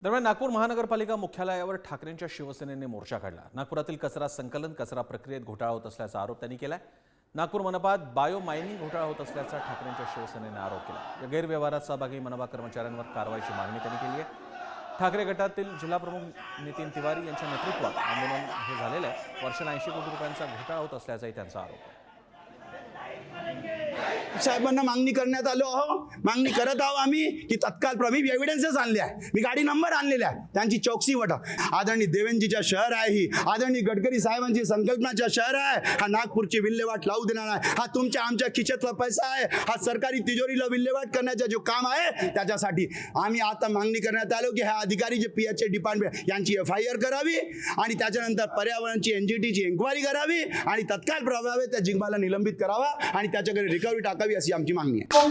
दरम्यान नागपूर महानगरपालिका मुख्यालयावर ठाकरेंच्या शिवसेनेने मोर्चा काढला। नागपुरातील कचरा संकलन कचरा प्रक्रियेत घोटाळा होत असल्याचा आरोप त्यांनी केलाय। नागपूर मनपात बायो मायनिंग घोटाळा होत असल्याचा ठाकरेंच्या शिवसेनेने आरोप केला। या गैरव्यवहारात सहभागी मनपा कर्मचाऱ्यांवर कारवाईची मागणी त्यांनी केली आहे। ठाकरे गटातील जिल्हा प्रमुख नितीन तिवारी यांच्या नेतृत्वात आंदोलन हे झालेलं आहे। वर्षाला 80 कोटी रुपयांचा घोटाळा होत असल्याचाही त्यांचा आरोप आहे। साहेबांना मागणी करण्यात आलो आहो, मागणी करत आहो आम्ही की तत्काळ प्रभावी एव्हिडन्सेस आणले आहे, मी गाडी नंबर आणलेला आहे, त्यांची चौकसी वटा। आदरणीय देवेंद्रजीच्या शहर आहे ही, आदरणीय गडकरी साहेबांची संकल्पनाच्या शहर आहे हा। नागपूरची विल्हेवाट लावू देणार आहे हा। तुमच्या आमच्या खिशातला पैसा आहे हा, सरकारी तिजोरीला विल्हेवाट करण्याचा जो काम आहे त्याच्यासाठी आम्ही आता मागणी करण्यात आलो की ह्या अधिकारी जे पीएचए डिपार्टमेंट यांची FIR करावी आणि त्याच्यानंतर पर्यावरणची NGTची इन्क्वायरी करावी आणि तत्काळ प्रभावी त्या जिंकमाला निलंबित करावा आणि त्याच्याकडे रिकव्हरी टाकावी अशी आमची मागणी आहे।